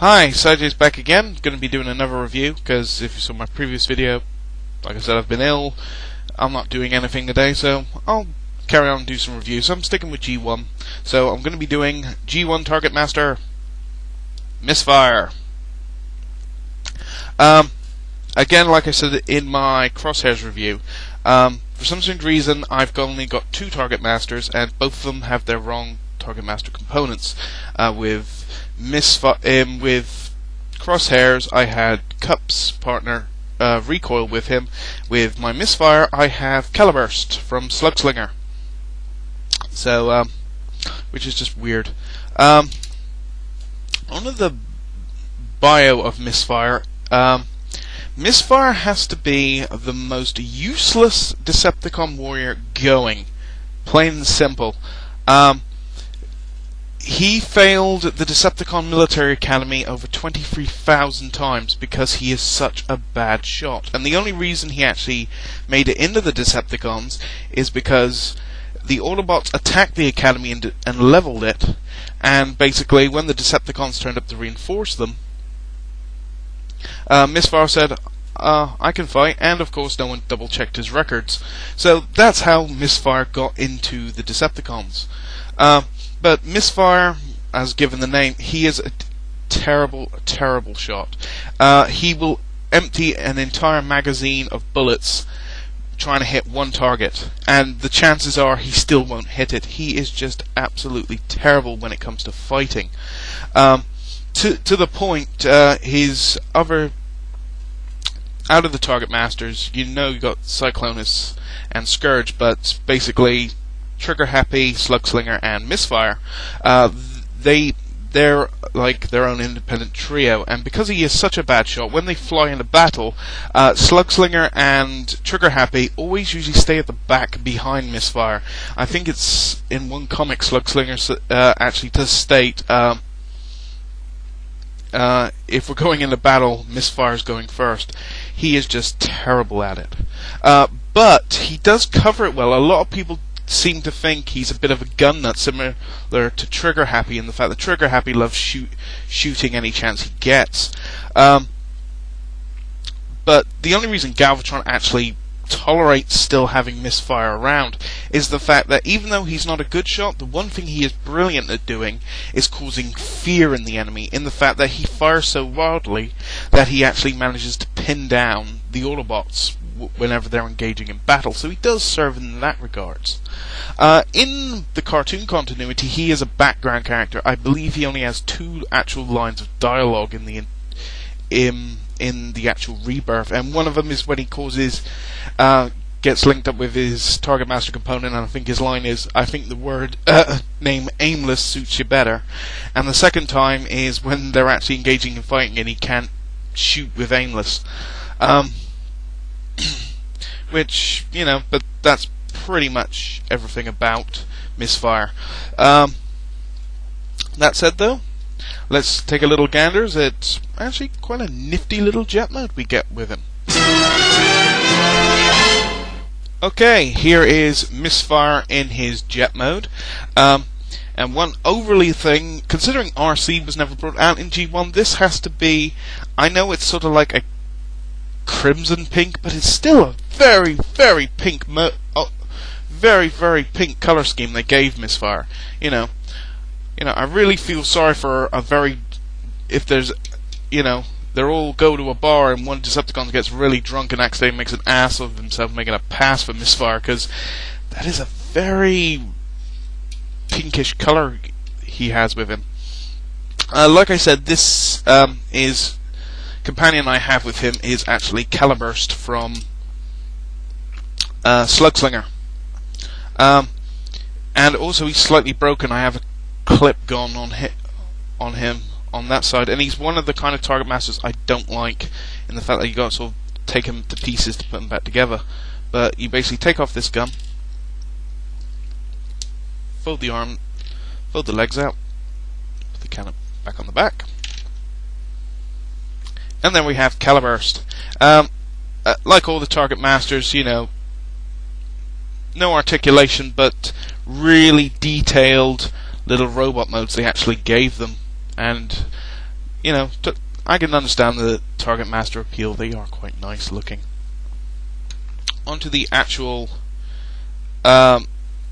Hi, Sajay's back again. Going to be doing another review, because if you saw my previous video, like I said, I've been ill. I'm not doing anything today, so I'll carry on and do some reviews. So I'm sticking with G1. So I'm going to be doing G1 Target Master Misfire. Again, like I said in my Crosshairs review, for some strange reason I've only got two Target Masters, and both of them have their wrong Target Master components. With Crosshairs, I had Cup's partner Recoil with him. With my Misfire, I have Caliburst from Slugslinger. So, which is just weird. On the bio of Misfire, Misfire has to be the most useless Decepticon warrior going. Plain and simple. He failed the Decepticon Military Academy over 23,000 times because he is such a bad shot. And the only reason he actually made it into the Decepticons is because the Autobots attacked the Academy and leveled it, and basically when the Decepticons turned up to reinforce them, Misfire said, I can fight, and of course no one double-checked his records. So that's how Misfire got into the Decepticons. But Misfire, as given the name, he is a terrible, terrible shot. He will empty an entire magazine of bullets trying to hit one target, and the chances are he still won't hit it. He is just absolutely terrible when it comes to fighting. To the point, his other out of the Target Masters, you got Cyclonus and Scourge, but basically Trigger Happy, Slugslinger, and Misfire, they're like their own independent trio, and because he is such a bad shot, when they fly into battle, Slugslinger and Trigger Happy always usually stay at the back behind Misfire. I think it's in one comic Slugslinger actually does state, if we're going into battle, Misfire's going first. He is just terrible at it. But he does cover it well. A lot of people seem to think he's a bit of a gun nut, similar to Trigger Happy, in the fact that Trigger Happy loves shooting any chance he gets. But the only reason Galvatron actually tolerates still having Misfire around is the fact that even though he's not a good shot, the one thing he is brilliant at doing is causing fear in the enemy, in the fact that he fires so wildly that he actually manages to pin down the Autobots whenever they're engaging in battle, so he does serve in that regards. In the cartoon continuity, he is a background character. I believe he only has 2 actual lines of dialogue in the actual Rebirth, and one of them is when he gets linked up with his Target Master component, and I think his line is, I think the word name aimless suits you better. And the second time is when they're actually engaging in fighting and he can't shoot with aimless. Which, but that's pretty much everything about Misfire. That said, though, let's take a little ganders at actually quite a nifty little jet mode we get with him. Okay, here is Misfire in his jet mode. And one overly thing, considering RC was never brought out in G1, this has to be, I know it's sort of like a crimson pink, but it's still a very, very pink, very, very pink color scheme they gave Misfire. I really feel sorry for if there's, they all go to a bar and one Decepticon gets really drunk and accidentally makes an ass of himself, making a pass for Misfire, because that is a very pinkish color he has with him. Like I said, this companion I have with him is actually Caliburst from Slugslinger. And also he's slightly broken. I have a clip gone on him on that side, and he's one of the kind of Target Masters I don't like, in the fact that you got to sort of take him to pieces to put him back together. But you basically take off this gun, fold the arm, fold the legs out, put the cannon back on the back, and then we have Caliburst. Like all the Target Masters, no articulation, but really detailed little robot modes they actually gave them. And you know, I can understand the Target Master appeal. They are quite nice looking. Onto the actual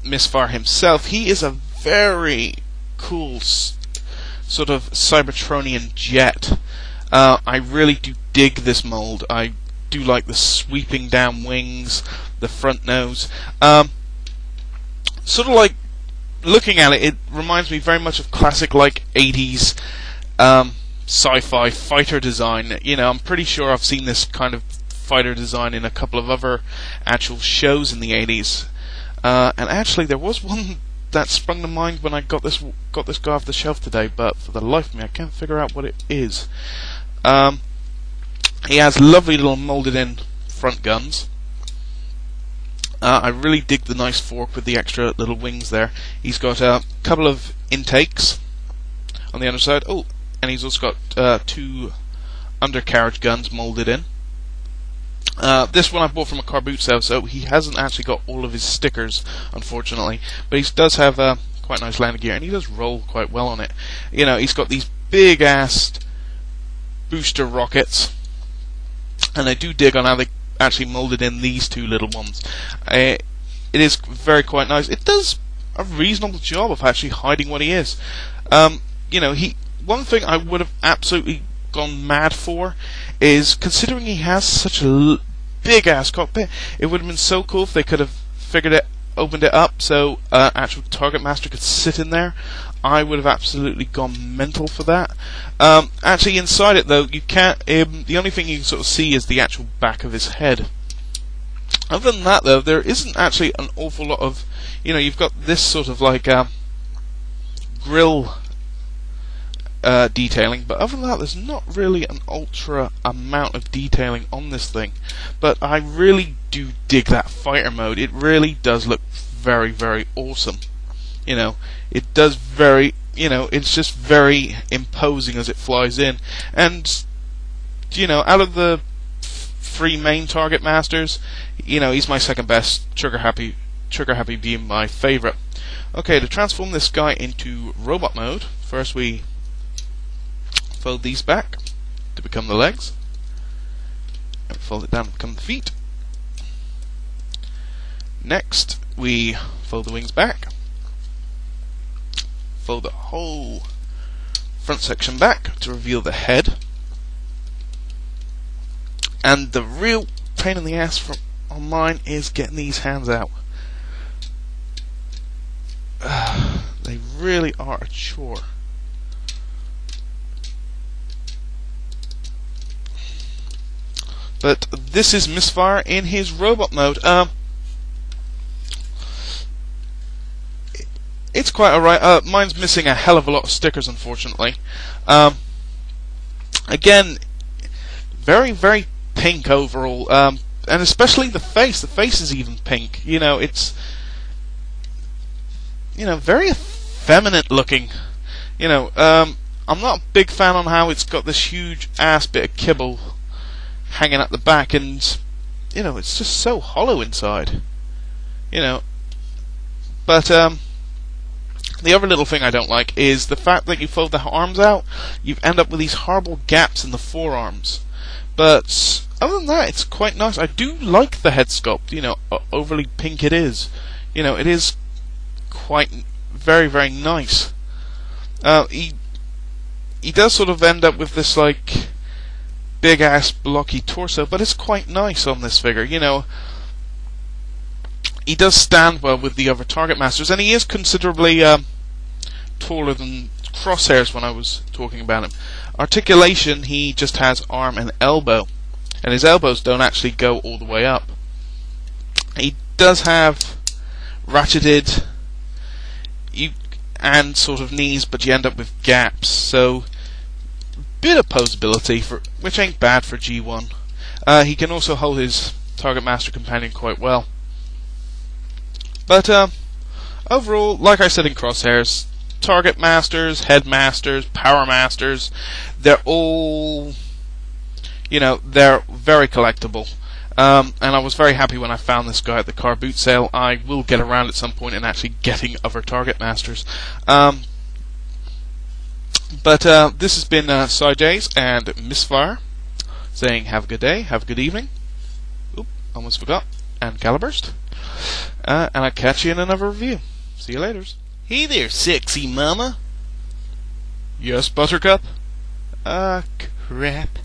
Misfire himself. He is a very cool sort of Cybertronian jet. I really do dig this mold. I do like the sweeping down wings, the front nose. Sort of like, looking at it, it reminds me very much of classic, like, 80s sci-fi fighter design. You know, I'm pretty sure I've seen this kind of fighter design in a couple of other actual shows in the 80s. And actually, there was one that sprung to mind when I got this guy off the shelf today, but for the life of me, I can't figure out what it is. He has lovely little molded-in front guns. I really dig the nice fork with the extra little wings there. He's got a couple of intakes on the underside. Oh, and he's also got 2 undercarriage guns molded in. This one I bought from a car boot sale, so he hasn't actually got all of his stickers, unfortunately. But he does have quite nice landing gear, and he does roll quite well on it. You know, he's got these big-ass booster rockets, and I do dig on how they actually molded in these 2 little ones. It is very quite nice. It does a reasonable job of actually hiding what he is. You know, one thing I would have absolutely gone mad for is, considering he has such a big ass cockpit, it would have been so cool if they could have opened it up so actual Target Master could sit in there. I would have absolutely gone mental for that. Actually, inside it though, you can't. The only thing you can sort of see is the actual back of his head. Other than that, though, there isn't actually an awful lot of. You know, you've got this sort of like grill detailing, but other than that, there's not really an ultra amount of detailing on this thing. But I really do dig that fighter mode. It really does look very, very awesome. You know, it does very, you know, it's just very imposing as it flies in. And, you know, out of the 3 main Target Masters, you know, he's my second best. Trigger Happy being my favorite. Okay, to transform this guy into robot mode, first we fold these back to become the legs, and fold it down to become the feet. Next, we fold the wings back, fold the whole front section back to reveal the head, and the real pain in the ass on mine is getting these hands out. They really are a chore. But this is Misfire in his robot mode. It's quite alright. Mine's missing a hell of a lot of stickers, unfortunately. Again, very, very pink overall. And especially the face. The face is even pink. You know, it's, you know, very effeminate looking. You know, I'm not a big fan on how it's got this huge ass bit of kibble hanging at the back, and you know, it's just so hollow inside. You know, but the other little thing I don't like is the fact that you fold the arms out, you end up with these horrible gaps in the forearms. But other than that, it's quite nice. I do like the head sculpt. You know, overly pink it is. You know, it is quite very, very nice. He does sort of end up with this like big ass blocky torso, but it's quite nice on this figure. You know, he does stand well with the other Target Masters, and he is considerably taller than Crosshairs when I was talking about him. Articulation, he just has arm and elbow, and his elbows don't actually go all the way up. He does have ratcheted and sort of knees, but you end up with gaps, so bit of posability, which ain't bad for G1. He can also hold his Target Master companion quite well. But overall, like I said in Crosshairs, Target Masters, Headmasters, Power Masters, they're all, you know, they're very collectible. And I was very happy when I found this guy at the car boot sale. I will get around at some point and actually getting other Target Masters. But this has been Sarjays and Misfire saying have a good day, have a good evening. Oop, almost forgot. And Caliburst. And I'll catch you in another review. See you later. Hey there, sexy mama. Yes, Buttercup? Crap.